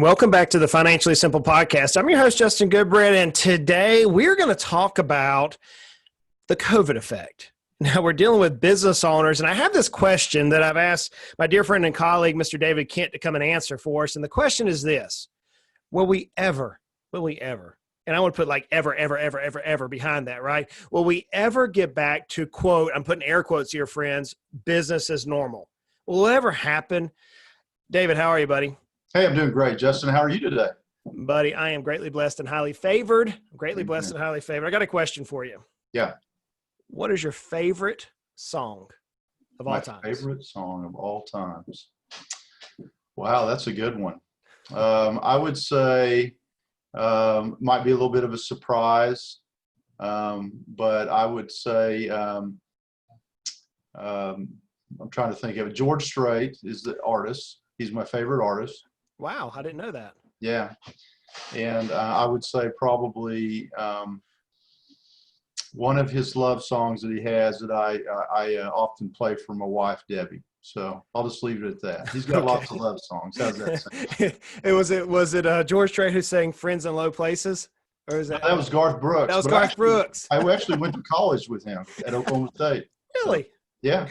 Welcome back to the Financially Simple Podcast. I'm your host, Justin Goodbread, and today we're going to talk about the COVID effect. Now, we're dealing with business owners, and I have this question that I've asked my dear friend and colleague, Mr. David Kent, to come and answer for us, and the question is this: will we ever, and I want to put like ever behind that, right? Will we ever get back to, quote, I'm putting air quotes here, friends, business as normal? Will it ever happen? David, how are you, buddy? Hey, I'm doing great, Justin. How are you today? Buddy, I am greatly blessed and highly favored. I got a question for you. Yeah. What is your favorite song of all time? My favorite song of all times. Wow, that's a good one. I would say might be a little bit of a surprise, but I would say I'm trying to think of it. George Strait is the artist. He's my favorite artist. Wow, I didn't know that. Yeah, and I would say probably one of his love songs that he has that I often play for my wife, Debbie. So I'll just leave it at that. He's got lots of love songs. How's that sound? Was it George Strait who sang "Friends in Low Places"? Or is that? No, that was Garth Brooks. That was Garth Brooks. I actually went to college with him at Oklahoma State. Really? So, yeah.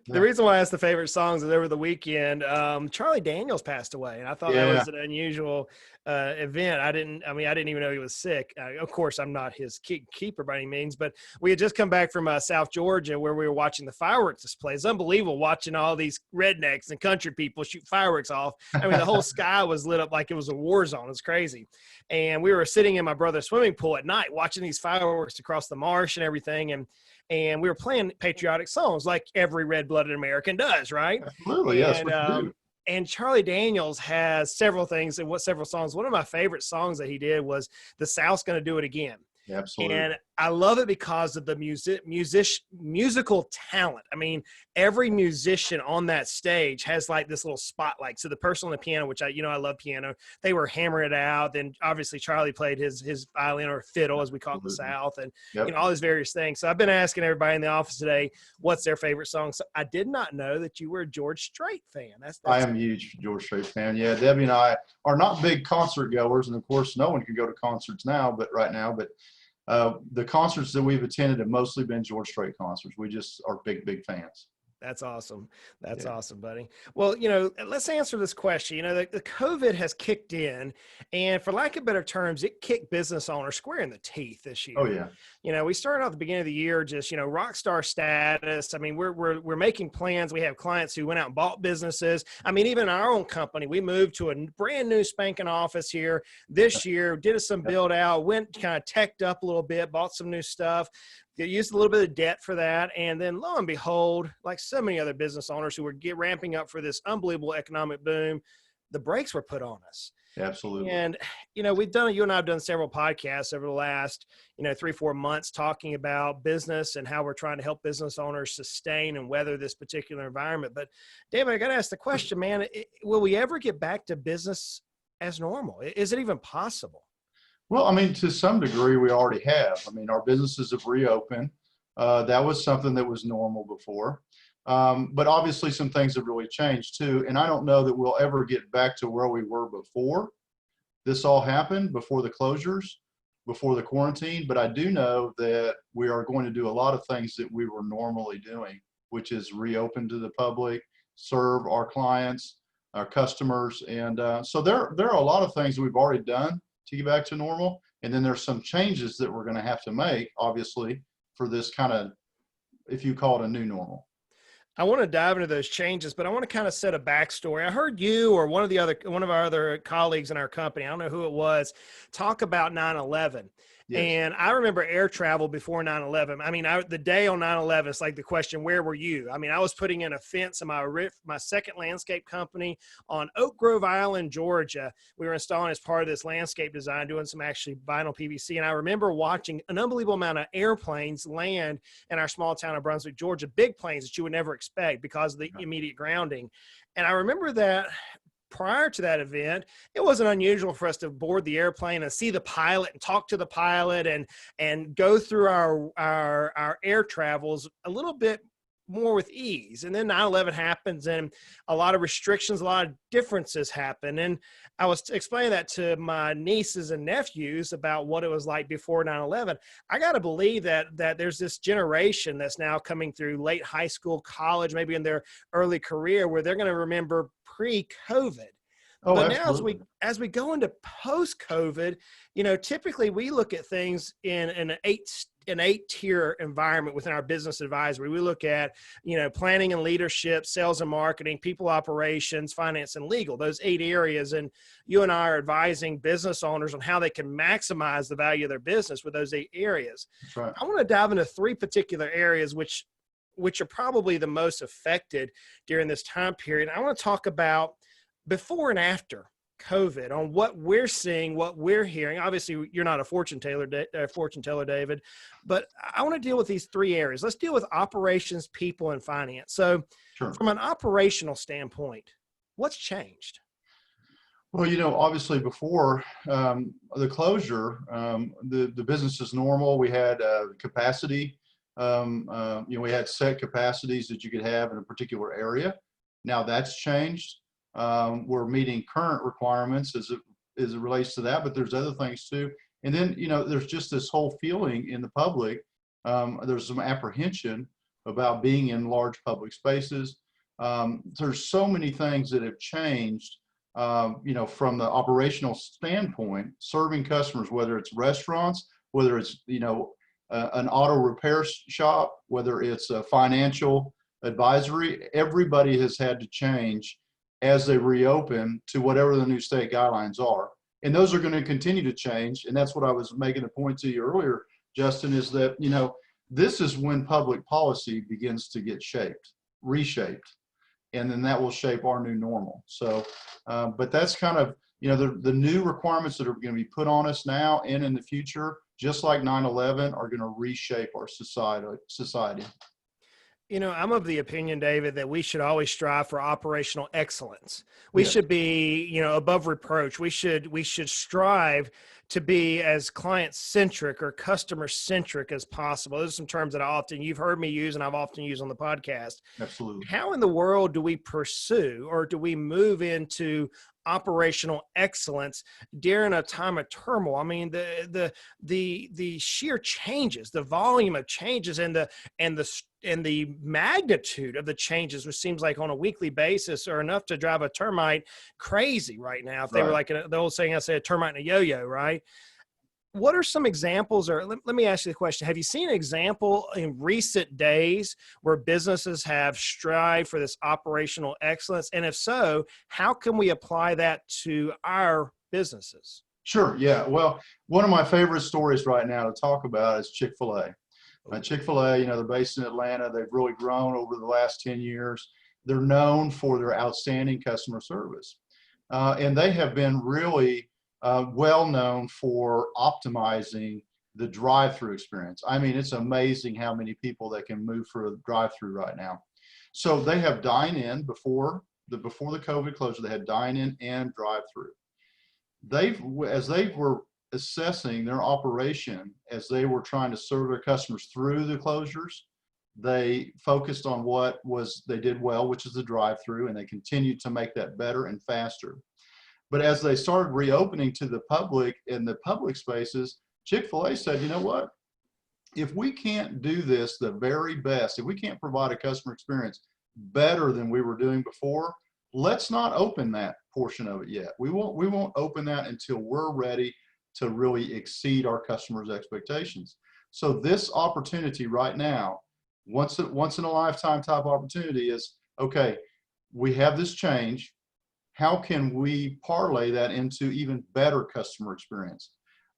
The reason why I asked the favorite songs is over the weekend, Charlie Daniels passed away, and I thought that was an unusual event. I didn't even know he was sick. Of course, I'm not his keeper by any means, but we had just come back from South Georgia where we were watching the fireworks display. It's unbelievable watching all these rednecks and country people shoot fireworks off. I mean, the whole sky was lit up like it was a war zone. It's crazy. And we were sitting in my brother's swimming pool at night watching these fireworks across the marsh and everything, and we were playing patriotic songs like every red-blooded American does, right? Absolutely, yes. And Charlie Daniels has several songs. One of my favorite songs that he did was "The South's Gonna Do It Again." Yeah, absolutely. And I love it because of the musical talent. I mean, every musician on that stage has like this little spotlight. So the person on the piano, which I love piano, they were hammering it out. Then obviously Charlie played his violin or fiddle, as we call it in the South, and all these various things. So I've been asking everybody in the office today, what's their favorite song? So I did not know that you were a George Strait fan. I am a huge George Strait fan. Yeah, Debbie and I are not big concert goers, and of course, no one can go to concerts now, but the concerts that we've attended have mostly been George Strait concerts. We just are big fans. That's awesome. That's awesome, buddy. Well, let's answer this question. The COVID has kicked in, and for lack of better terms, it kicked business owners square in the teeth this year. Oh, yeah. We started out at the beginning of the year just, rock star status. I mean, we're making plans. We have clients who went out and bought businesses. I mean, even our own company, we moved to a brand new spanking office here this year, did some build out, went kind of teched up a little bit, bought some new stuff. They used a little bit of debt for that. And then lo and behold, like so many other business owners who were ramping up for this unbelievable economic boom, the brakes were put on us. Absolutely. And, you and I have done several podcasts over the last, 3-4 months talking about business and how we're trying to help business owners sustain and weather this particular environment. But David, I got to ask the question, man, will we ever get back to business as normal? Is it even possible? Well, I mean, to some degree, we already have. I mean, our businesses have reopened. That was something that was normal before. But obviously, some things have really changed, too. And I don't know that we'll ever get back to where we were before this all happened, before the closures, before the quarantine. But I do know that we are going to do a lot of things that we were normally doing, which is reopen to the public, serve our clients, our customers. And so there are a lot of things we've already done to get back to normal. And then there's some changes that we're going to have to make, obviously, for this kind of, if you call it a new normal. I want to dive into those changes, but I want to kind of set a backstory. I heard you or one of our other colleagues in our company, I don't know who it was, talk about 9/11. Yes. And I remember air travel before 9/11. I mean, the day on 9/11, it's like the question, where were you? I mean, I was putting in a fence in my second landscape company on Oak Grove Island, Georgia. We were installing as part of this landscape design, doing some actually vinyl PVC. And I remember watching an unbelievable amount of airplanes land in our small town of Brunswick, Georgia, big planes that you would never expect because of the immediate grounding. And I remember that prior to that event, it wasn't unusual for us to board the airplane and see the pilot and talk to the pilot and go through our air travels a little bit more with ease. And then 9/11 happens and a lot of restrictions, a lot of differences happen. And I was explaining that to my nieces and nephews about what it was like before 9/11. I got to believe that there's this generation that's now coming through late high school, college, maybe in their early career, where they're going to remember pre-COVID. Oh, But now absolutely. as we go into post-COVID, typically we look at things in an eight tier environment within our business advisory. We look at, planning and leadership, sales and marketing, people operations, finance and legal, those 8 areas. And you and I are advising business owners on how they can maximize the value of their business with those 8 areas. That's right. I want to dive into 3 particular areas, which are probably the most affected during this time period. I want to talk about before and after COVID on what we're seeing, what we're hearing. Obviously, you're not a fortune teller, David, but I want to deal with these 3 areas. Let's deal with operations, people, and finance. So Sure. from an operational standpoint, what's changed? Well, obviously before the closure, the business is normal. We had capacity. We had set capacities that you could have in a particular area. Now that's changed. We're meeting current requirements as it relates to that, but there's other things too. And then, there's just this whole feeling in the public. There's some apprehension about being in large public spaces. There's so many things that have changed, from the operational standpoint, serving customers, whether it's restaurants, whether it's, an auto repair shop, whether it's a financial advisory, everybody has had to change as they reopen to whatever the new state guidelines are. And those are going to continue to change. And that's what I was making a point to you earlier, Justin, is that, this is when public policy begins to get reshaped, and then that will shape our new normal. So, but that's kind of, the new requirements that are going to be put on us now and in the future, just like 9/11, are going to reshape our society. I'm of the opinion, David, that we should always strive for operational excellence. We Yes. should be, above reproach. We should strive to be as client centric or customer centric as possible. Those are some terms that you've heard me use and I've often used on the podcast. Absolutely. How in the world do we pursue or do we move into operational excellence during a time of turmoil? I mean, the sheer changes, the volume of changes, and the magnitude of the changes, which seems like on a weekly basis, are enough to drive a termite crazy right now. If they were like the old saying, I say a termite and a yo-yo, right? What are some examples, or let me ask you the question. Have you seen an example in recent days where businesses have strived for this operational excellence? And if so, how can we apply that to our businesses? Sure. Yeah. Well, one of my favorite stories right now to talk about is Chick-fil-A. Chick-fil-A, they're based in Atlanta. They've really grown over the last 10 years. They're known for their outstanding customer service. And they have been really well known for optimizing the drive-through experience. I mean, it's amazing how many people they can move through a drive-through right now. So they have dine-in before the COVID closure. They had dine-in and drive-through. As they were assessing their operation, as they were trying to serve their customers through the closures, they focused on what they did well, which is the drive-through, and they continued to make that better and faster. But as they started reopening to the public in the public spaces, Chick-fil-A said, you know what? If we can't do this the very best, if we can't provide a customer experience better than we were doing before, let's not open that portion of it yet. We won't open that until we're ready to really exceed our customers' expectations. So this opportunity right now, once in a lifetime type opportunity, is okay. We have this change. How can we parlay that into even better customer experience?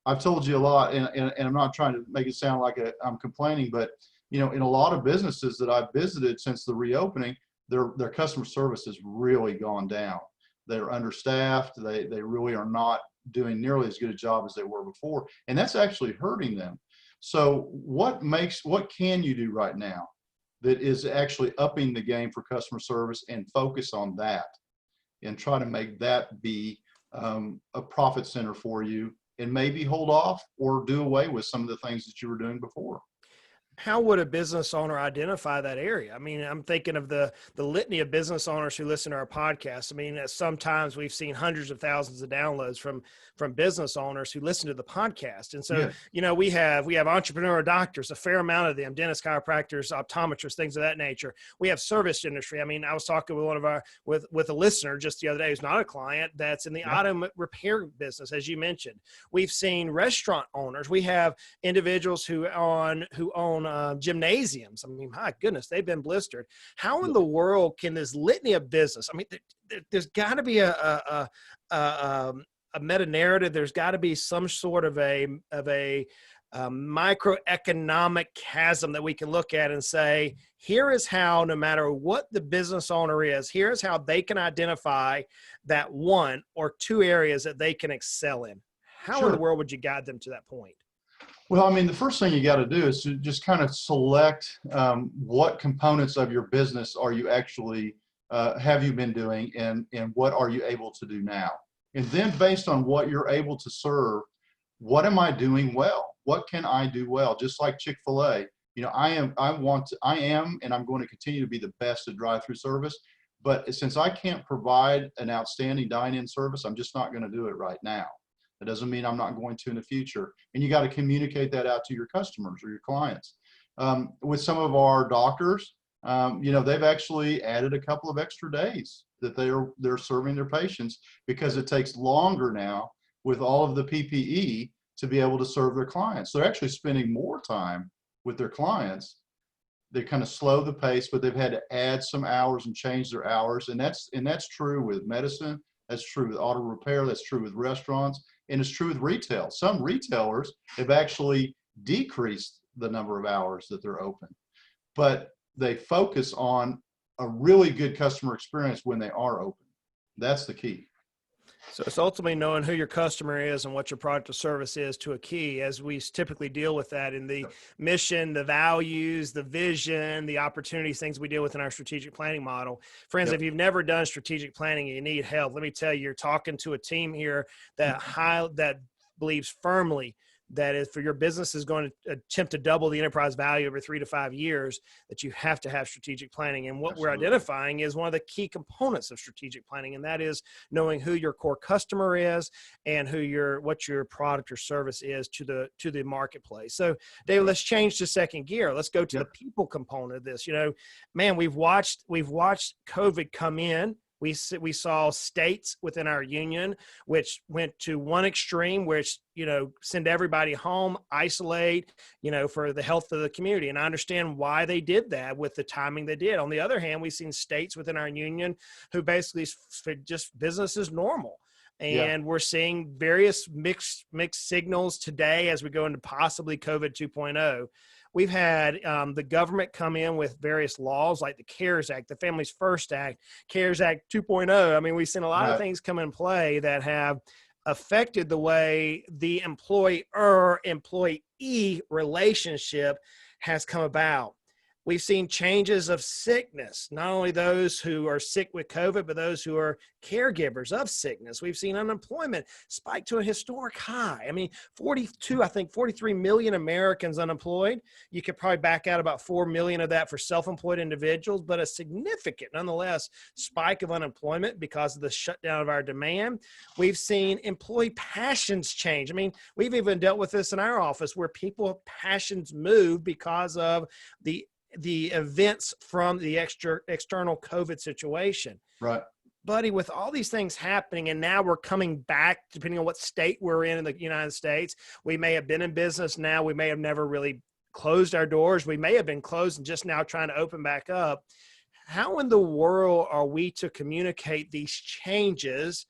I've told you a lot, and I'm not trying to make it sound like I'm complaining, but in a lot of businesses that I've visited since the reopening, their customer service has really gone down. They're understaffed. They really are not doing nearly as good a job as they were before, and that's actually hurting them. So what can you do right now that is actually upping the game for customer service, and focus on that and try to make that be a profit center for you, and maybe hold off or do away with some of the things that you were doing before? How would a business owner identify that area? I mean, I'm thinking of the litany of business owners who listen to our podcast. I mean, sometimes we've seen hundreds of thousands of downloads from business owners who listen to the podcast. And so, Yeah. we have entrepreneur doctors, a fair amount of them, dentists, chiropractors, optometrists, things of that nature. We have service industry. I mean, I was talking with with a listener just the other day who's not a client, that's in the auto repair business, as you mentioned. We've seen restaurant owners. We have individuals who own gymnasiums. I mean, my goodness, they've been blistered. How in the world can this litany of business? I mean, there's got to be a meta narrative. There's got to be some sort of a microeconomic chasm that we can look at and say, here is how, no matter what the business owner is, here's how they can identify that one or two areas that they can excel in. How in the world would you guide them to that point? Well, I mean, the first thing you got to do is to just kind of select what components of your business are you actually have you been doing, and what are you able to do now? And then based on what you're able to serve, what am I doing well? What can I do well? Just like Chick-fil-A, I am, and I'm going to continue to be the best at drive-through service. But since I can't provide an outstanding dine-in service, I'm just not going to do it right now. That doesn't mean I'm not going to in the future. And you got to communicate that out to your customers or your clients. With some of our doctors, they've actually added a couple of extra days that they're serving their patients, because it takes longer now with all of the PPE to be able to serve their clients. They're actually spending more time with their clients. They kind of slow the pace, but they've had to add some hours and change their hours. And that's true with medicine. That's true with auto repair. That's true with restaurants. And it's true with retail. Some retailers have actually decreased the number of hours that they're open, but they focus on a really good customer experience when they are open. That's the key. So it's ultimately knowing who your customer is and what your product or service is to a key, as we typically deal with that in the mission, the values, the vision, the opportunities, things we deal with in our strategic planning model. Friends, if you've never done strategic planning and you need help, let me tell you, you're talking to a team here that believes firmly that if your business is going to attempt to double the enterprise value over 3 to 5 years, that you have to have strategic planning. And what we're identifying is one of the key components of strategic planning, and that is knowing who your core customer is and what your product or service is to the marketplace. So, David, let's change to second gear. Let's go to the people component of this. Man, we've watched COVID come in. We saw states within our union which went to one extreme, which, send everybody home, isolate, for the health of the community. And I understand why they did that with the timing they did. On the other hand, we've seen states within our union who basically just business as normal. And we're seeing various mixed signals today as we go into possibly COVID 2.0. We've had the government come in with various laws like the CARES Act, the Families First Act, CARES Act 2.0. I mean, we've seen a lot of things come in play that have affected the way the employer-employee relationship has come about. We've seen changes of sickness, not only those who are sick with COVID, but those who are caregivers of sickness. We've seen unemployment spike to a historic high. I mean, 43 million Americans unemployed. You could probably back out about 4 million of that for self-employed individuals, but a significant, nonetheless, spike of unemployment because of the shutdown of our demand. We've seen employee passions change. I mean, we've even dealt with this in our office where people passions move because of the events from the external COVID situation. Right. Buddy, with all these things happening, and now we're coming back, depending on what state we're in the United States, we may have been in business now. We may have never really closed our doors. We may have been closed and just now trying to open back up. How in the world are we to communicate these changes?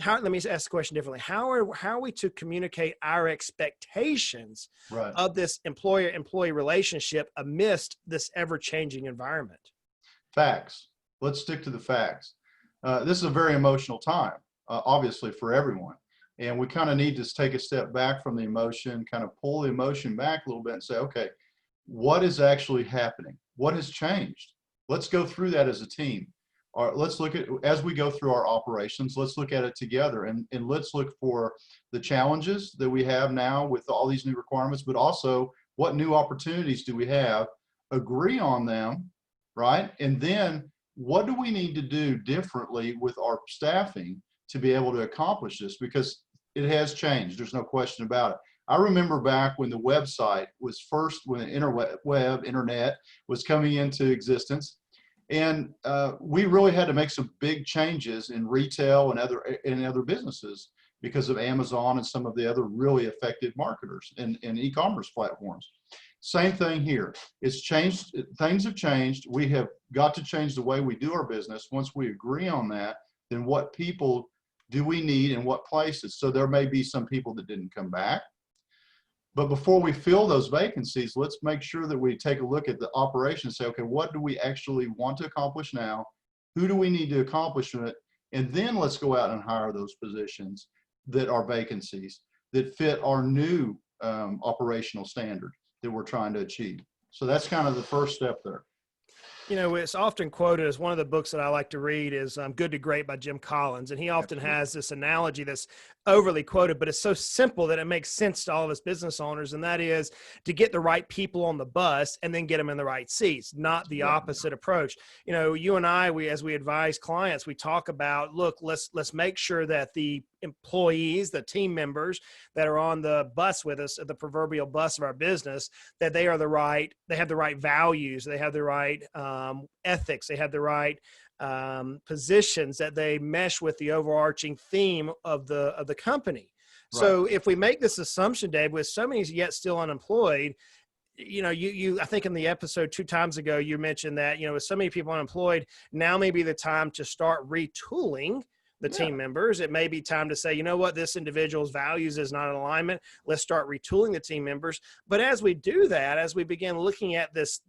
Let me ask the question differently. How are we to communicate our expectations of this employer-employee relationship amidst this ever-changing environment? Facts. Let's stick to the facts. This is a very emotional time, obviously, for everyone. And we kind of need to take a step back from the emotion, kind of pull the emotion back a little bit and say, okay, what is actually happening? What has changed? Let's go through that as a team. Let's look at, as we go through our operations, let's look at it together and let's look for the challenges that we have now with all these new requirements, but also what new opportunities do we have, agree on them, right? And then what do we need to do differently with our staffing to be able to accomplish this? Because it has changed. There's no question about it. I remember back when the website was first, when the internet was coming into existence, and we really had to make some big changes in retail and other businesses because of Amazon and some of the other really effective marketers and e-commerce platforms. Same thing here. It's changed. Things have changed. We have got to change the way we do our business. Once we agree on that, then what people do we need in what places? So there may be some people that didn't come back. But before we fill those vacancies, let's make sure that we take a look at the operation and say, okay, what do we actually want to accomplish now? Who do we need to accomplish it? And then let's go out and hire those positions that are vacancies that fit our new operational standard that we're trying to achieve. So that's kind of the first step there. You know, it's often quoted as one of the books that I like to read is Good to Great by Jim Collins. And he often has this analogy that's overly quoted, but it's so simple that it makes sense to all of us business owners. And that is to get the right people on the bus and then get them in the right seats, not the opposite approach. You know, you and I, as we advise clients, we talk about, look, let's make sure that the employees, the team members that are on the bus with us, the proverbial bus of our business, that they have the right values, they have the right ethics, they have the right positions, that they mesh with the overarching theme of the company. Right. So if we make this assumption, Dave, with so many yet still unemployed, you know, I think in the episode 2 times ago, you mentioned that, you know, with so many people unemployed, now may be the time to start retooling the team members. It may be time to say, you know what, this individual's values is not in alignment. Let's start retooling the team members. But as we do that, as we begin looking at this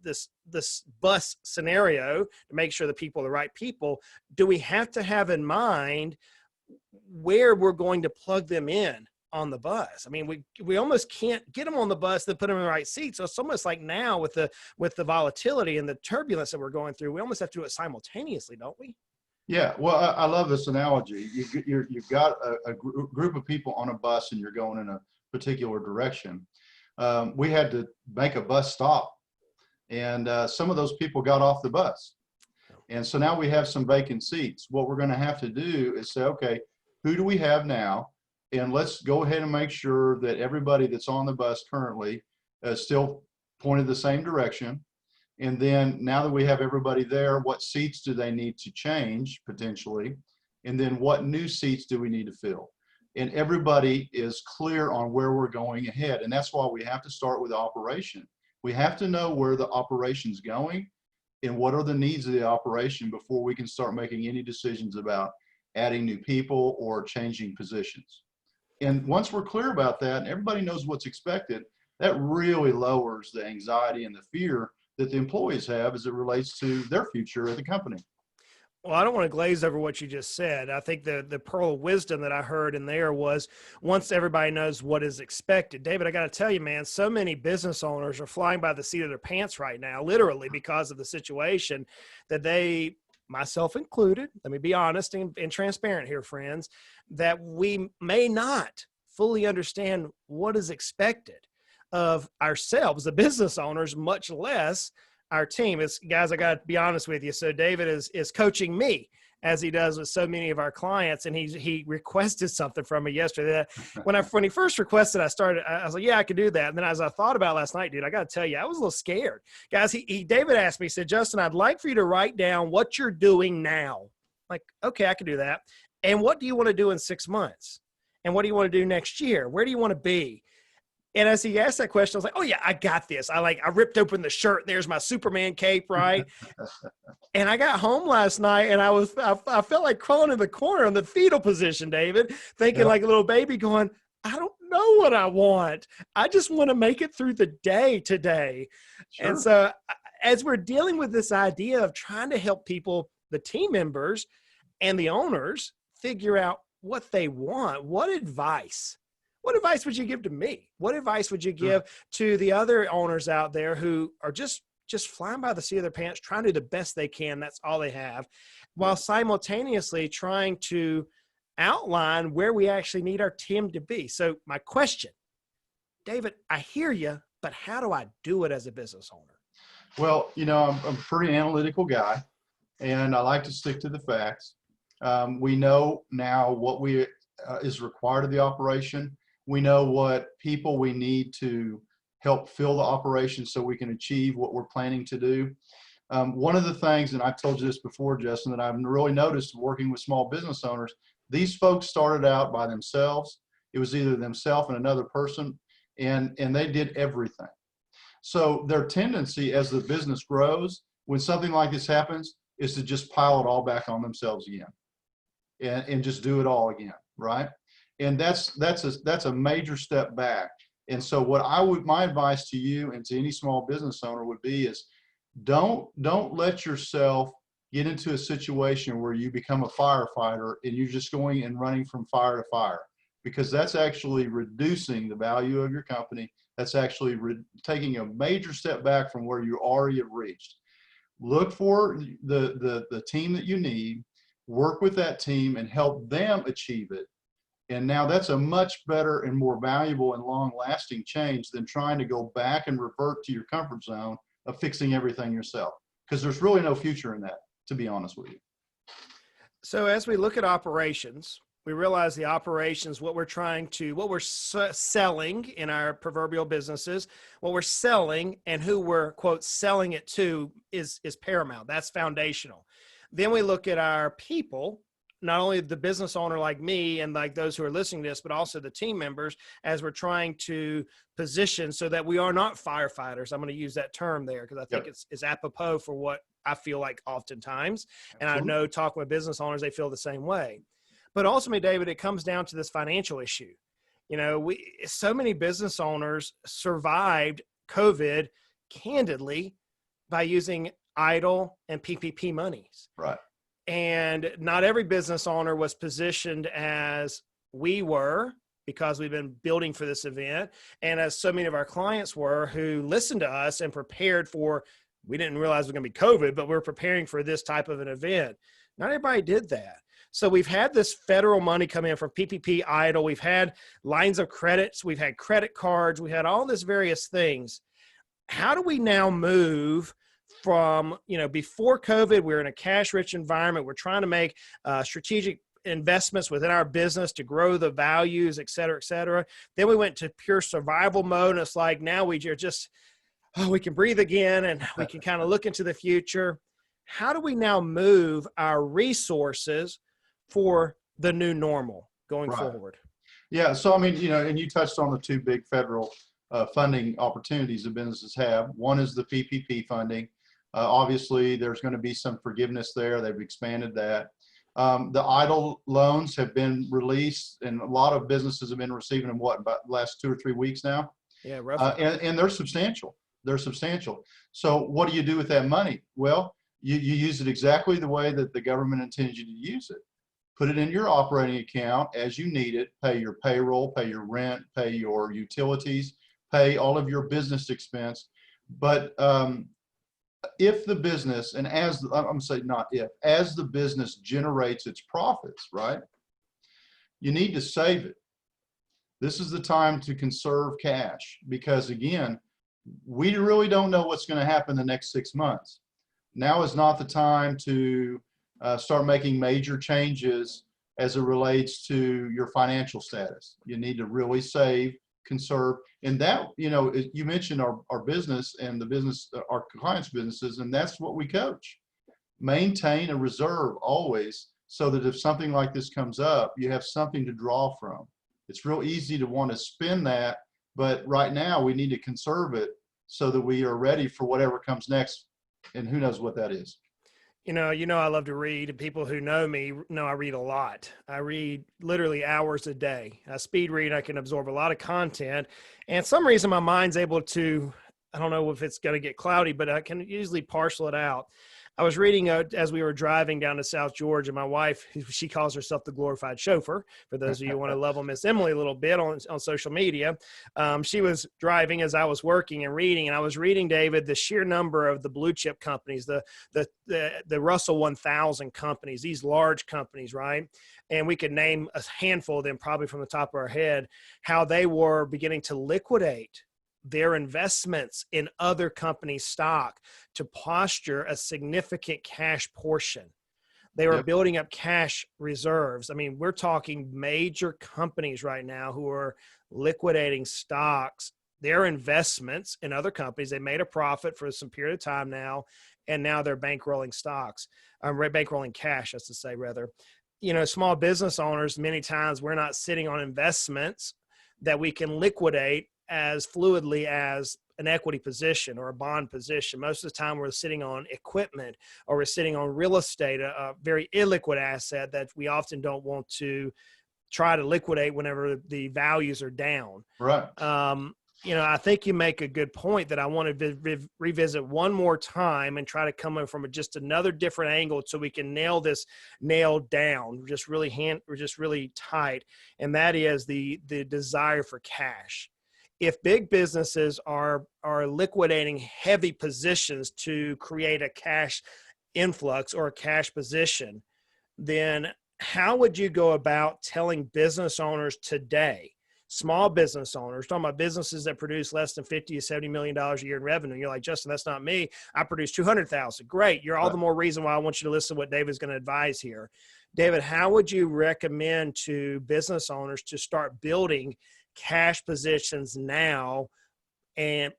bus scenario to make sure the people are the right people, do we have to have in mind where we're going to plug them in on the bus? I mean, we almost can't get them on the bus then put them in the right seat. So it's almost like now with the volatility and the turbulence that we're going through, we almost have to do it simultaneously, don't we? Yeah, well, I love this analogy. You've got a group of people on a bus and you're going in a particular direction. We had to make a bus stop, and some of those people got off the bus. And so now we have some vacant seats. What we're going to have to do is say, okay, who do we have now? And let's go ahead and make sure that everybody that's on the bus currently still pointed the same direction. And then now that we have everybody there, what seats do they need to change potentially? And then what new seats do we need to fill? And everybody is clear on where we're going ahead. And that's why we have to start with operation. We have to know where the operation's going and what are the needs of the operation before we can start making any decisions about adding new people or changing positions. And once we're clear about that and everybody knows what's expected, that really lowers the anxiety and the fear that the employees have as it relates to their future at the company. Well, I don't want to glaze over what you just said. I think the pearl of wisdom that I heard in there was once everybody knows what is expected. David, I got to tell you, man, so many business owners are flying by the seat of their pants right now, literally because of the situation that they, myself included, let me be honest and transparent here, friends, that we may not fully understand what is expected of ourselves, the business owners, much less our team. It's, guys, I got to be honest with you. So David is coaching me as he does with so many of our clients. And he requested something from me yesterday. When he first requested, I was like, yeah, I could do that. And then as I thought about it last night, dude, I got to tell you, I was a little scared. Guys, David asked me, he said, Justin, I'd like for you to write down what you're doing now. Like, okay, I can do that. And what do you want to do in 6 months? And what do you want to do next year? Where do you want to be? And as he asked that question, I was like, oh, yeah, I got this. I ripped open the shirt. There's my Superman cape, right? And I got home last night, and I felt like crawling in the corner in the fetal position, David, thinking like a little baby going, I don't know what I want. I just want to make it through the day today. Sure. And so as we're dealing with this idea of trying to help people, the team members and the owners, figure out what they want, what advice would you give to me? What advice would you give to the other owners out there who are just flying by the seat of their pants, trying to do the best they can? That's all they have, while simultaneously trying to outline where we actually need our team to be. So my question, David, I hear you, but how do I do it as a business owner? Well, I'm a pretty analytical guy, and I like to stick to the facts. We know now what is required of the operation. We know what people we need to help fill the operation so we can achieve what we're planning to do. One of the things, and I told you this before, Justin, that I've really noticed working with small business owners, these folks started out by themselves. It was either themselves and another person, and they did everything. So their tendency as the business grows, when something like this happens, is to just pile it all back on themselves again and just do it all again, right? And that's a major step back. And so my advice to you and to any small business owner would be is don't let yourself get into a situation where you become a firefighter and you're just going and running from fire to fire, because that's actually reducing the value of your company. That's actually taking a major step back from where you already have reached. Look for the team that you need, work with that team and help them achieve it. And now that's a much better and more valuable and long-lasting change than trying to go back and revert to your comfort zone of fixing everything yourself, because there's really no future in that, to be honest with you. So as we look at operations, we realize the operations, what we're selling in our proverbial businesses, what we're selling and who we're, quote, selling it to is paramount. That's foundational. Then we look at our people, not only the business owner like me and like those who are listening to this, but also the team members as we're trying to position so that we are not firefighters. I'm going to use that term there because I think it's apropos for what I feel like oftentimes. And I know talking with business owners, they feel the same way. But ultimately, David, it comes down to this financial issue. So many business owners survived COVID candidly by using EIDL and PPP monies. Right. And not every business owner was positioned as we were, because we've been building for this event. And as so many of our clients were, who listened to us and prepared for, we didn't realize it was going to be COVID, but we're preparing for this type of an event. Not everybody did that. So we've had this federal money come in from PPP, EIDL. We've had lines of credits. We've had credit cards. We had all this various things. How do we now move from, before COVID, we're in a cash-rich environment. We're trying to make strategic investments within our business to grow the values, et cetera, et cetera. Then we went to pure survival mode. And it's like, now we can breathe again and we can kind of look into the future. How do we now move our resources for the new normal going forward? Yeah. So, and you touched on the two big federal funding opportunities that businesses have. One is the PPP funding. Obviously, there's going to be some forgiveness there. They've expanded that. The EIDL loans have been released, and a lot of businesses have been receiving them, about the last 2 or 3 weeks now? Yeah, roughly. And they're substantial. They're substantial. So what do you do with that money? Well, you use it exactly the way that the government intends you to use it. Put it in your operating account as you need it, pay your payroll, pay your rent, pay your utilities, pay all of your business expense. But if the business, and as the business generates its profits, right, you need to save it. This is the time to conserve cash, because again, we really don't know what's going to happen the next 6 months. Now is not the time to start making major changes as it relates to your financial status. You need to really save, conserve, and that, you mentioned our business and the business, our clients' businesses, and that's what we coach. Maintain a reserve always, so that if something like this comes up, you have something to draw from. It's real easy to want to spend that, but right now we need to conserve it so that we are ready for whatever comes next, and who knows what that is. I love to read, and people who know me know I read a lot. I read literally hours a day. I speed read. I can absorb a lot of content, and some reason my mind's able to, I don't know if it's going to get cloudy, but I can usually parcel it out. I was reading as we were driving down to South Georgia. My wife, she calls herself the glorified chauffeur. For those of you who want to level Miss Emily a little bit on social media, she was driving as I was working and reading. And I was reading, David, the sheer number of the blue chip companies, the Russell 1000 companies, these large companies, right? And we could name a handful of them probably from the top of our head, how they were beginning to liquidate their investments in other companies' stock to posture a significant cash portion. They were building up cash reserves. I mean, we're talking major companies right now who are liquidating stocks, their investments in other companies. They made a profit for some period of time now, and now they're bankrolling stocks, bankrolling cash, as to say, rather. You know, small business owners, many times we're not sitting on investments that we can liquidate as fluidly as an equity position or a bond position. Most of the time we're sitting on equipment, or we're sitting on real estate, a very illiquid asset that we often don't want to try to liquidate whenever the values are down. Right. You know, I think you make a good point that I want to revisit one more time and try to come in from just another different angle so we can nail down just really tight. And that is the desire for cash. If big businesses are liquidating heavy positions to create a cash influx or a cash position, then how would you go about telling business owners today, small business owners, talking about businesses that produce less than $50 to $70 million a year in revenue? You're like, Justin, that's not me. I produce 200,000. Great. You're all the more reason why I want you to listen to what David's going to advise here. David, how would you recommend to business owners to start building cash positions now? Let's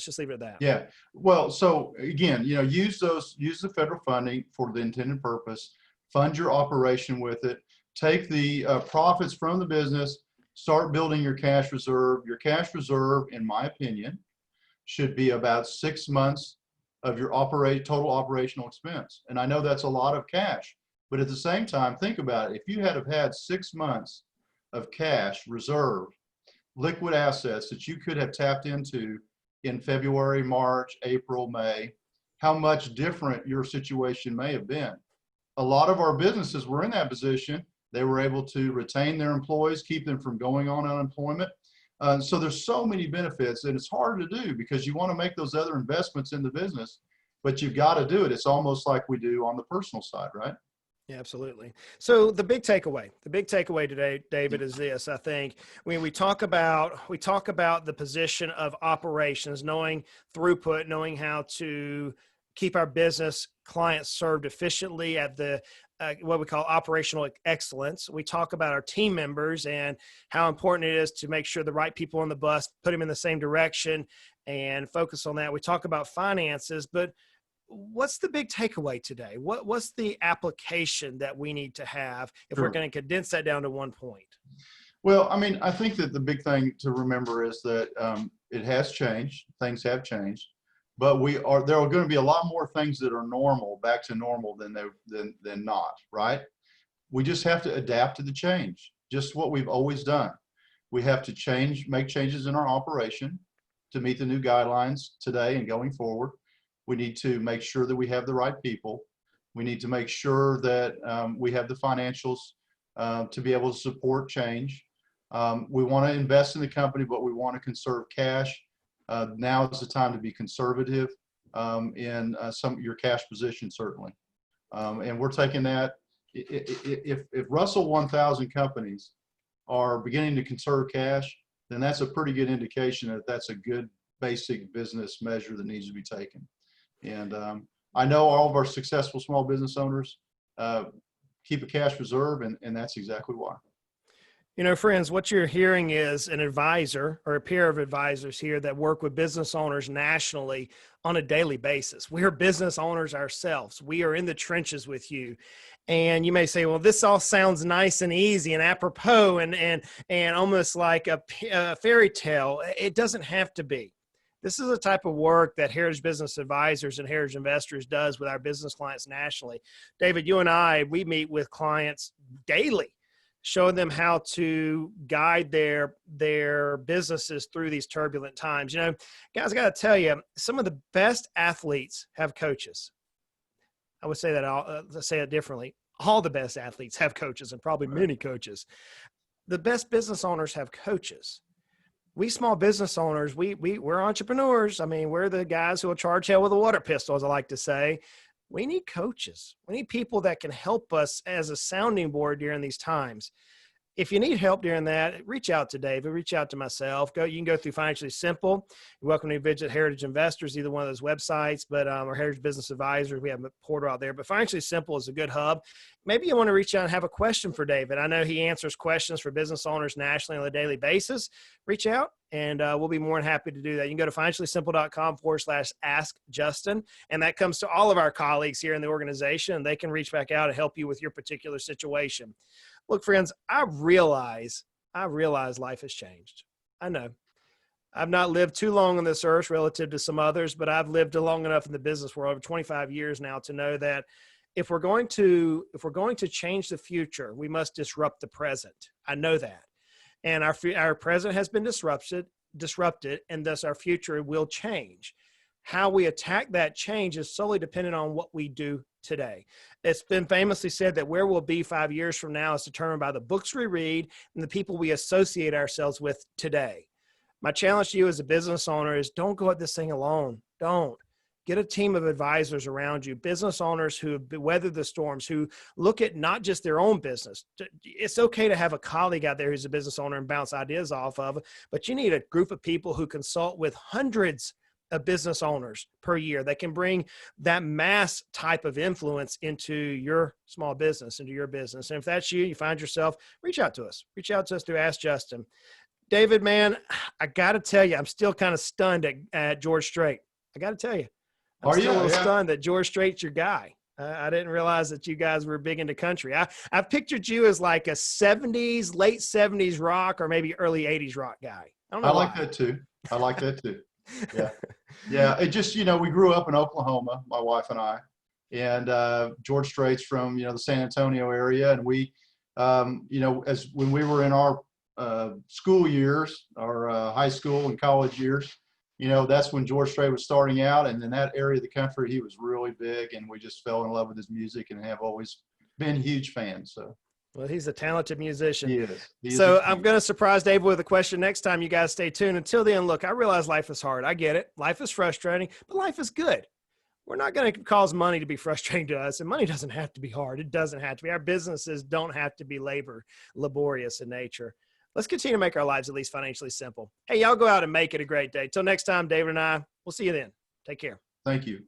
just leave it at that. Yeah. Well, so again, use the federal funding for the intended purpose, fund your operation with it, take the profits from the business, start building your cash reserve. Your cash reserve, in my opinion, should be about 6 months of your total operational expense. And I know that's a lot of cash, but at the same time, think about it. If you had 6 months of cash reserved, liquid assets that you could have tapped into in February, March, April, May, how much different your situation may have been. A lot of our businesses were in that position. They were able to retain their employees, keep them from going on unemployment. So there's so many benefits, and it's hard to do because you want to make those other investments in the business, but you've got to do it. It's almost like we do on the personal side, right? Yeah, absolutely. So the big takeaway today, David, is this. I think when we talk about the position of operations, knowing throughput, knowing how to keep our business clients served efficiently at the what we call operational excellence. We talk about our team members and how important it is to make sure the right people on the bus, put them in the same direction and focus on that. We talk about finances, but what's the big takeaway today? What's the application that we need to have if we're going to condense that down to one point? Well, I mean, I think that the big thing to remember is that it has changed. Things have changed, but there are going to be a lot more things that are back to normal than not, right? We just have to adapt to the change, just what we've always done. We have to make changes in our operation to meet the new guidelines today and going forward. We need to make sure that we have the right people. We need to make sure that we have the financials to be able to support change. We want to invest in the company, but we want to conserve cash. Now is the time to be conservative in some of your cash position, certainly. And we're taking that. If Russell 1000 companies are beginning to conserve cash, then that's a pretty good indication that that's a good basic business measure that needs to be taken. And I know all of our successful small business owners keep a cash reserve, and that's exactly why. You know, friends, what you're hearing is an advisor or a pair of advisors here that work with business owners nationally on a daily basis. We are business owners ourselves. We are in the trenches with you. And you may say, well, this all sounds nice and easy and apropos and almost like a fairy tale. It doesn't have to be. This is the type of work that Heritage Business Advisors and Heritage Investors does with our business clients nationally. David, you and I, we meet with clients daily, showing them how to guide their businesses through these turbulent times. You know, guys, I got to tell you, some of the best athletes have coaches. I would say that let's say it differently. All the best athletes have coaches, and probably many coaches. The best business owners have coaches. We small business owners, we're entrepreneurs. I mean, we're the guys who will charge hell with a water pistol, as I like to say. We need coaches. We need people that can help us as a sounding board during these times. if you need help during that, reach out to David, reach out to myself. You can go through Financially Simple. You're welcome to visit Heritage Investors, either one of those websites, but or Heritage Business Advisors. We have a portal out there, but Financially Simple is a good hub. Maybe you want to reach out and have a question for David. I know he answers questions for business owners nationally on a daily basis. Reach out and we'll be more than happy to do that. You can go to financiallysimple.com/ask Justin. And that comes to all of our colleagues here in the organization, and they can reach back out and help you with your particular situation. Look, friends, I realize life has changed. I know. I've not lived too long on this earth relative to some others, but I've lived long enough in the business world over 25 years now to know that if we're going to change the future, we must disrupt the present. I know that. And our present has been disrupted, and thus our future will change. How we attack that change is solely dependent on what we do today. It's been famously said that where we'll be 5 years from now is determined by the books we read and the people we associate ourselves with today. My challenge to you as a business owner is don't go at this thing alone. Don't. Get a team of advisors around you, business owners who have weathered the storms, who look at not just their own business. It's okay to have a colleague out there who's a business owner and bounce ideas off of, but you need a group of people who consult with hundreds of business owners per year that can bring that mass type of influence into your small business, into your business. And if that's you, you find yourself, reach out to us. Reach out to us through Ask Justin. David, man, I got to tell you, I'm still kind of stunned at George Strait. I got to tell you, I'm still a little stunned that George Strait's your guy. I didn't realize that you guys were big into country. I pictured you as like a 70s, late 70s rock or maybe early 80s rock guy. I like that too. I like that too. Yeah. Yeah. It just, we grew up in Oklahoma, my wife and I, and George Strait's from, the San Antonio area. And we, as when we were in our school years, our high school and college years, that's when George Strait was starting out. And in that area of the country, he was really big, and we just fell in love with his music and have always been huge fans. So. Well, he's a talented musician. He is. So I'm going to surprise Dave with a question next time. You guys stay tuned. Until then, look, I realize life is hard. I get it. Life is frustrating, but life is good. We're not going to cause money to be frustrating to us, and money doesn't have to be hard. It doesn't have to be. Our businesses don't have to be laborious in nature. Let's continue to make our lives at least financially simple. Hey, y'all go out and make it a great day. Till next time, David and I, we'll see you then. Take care. Thank you.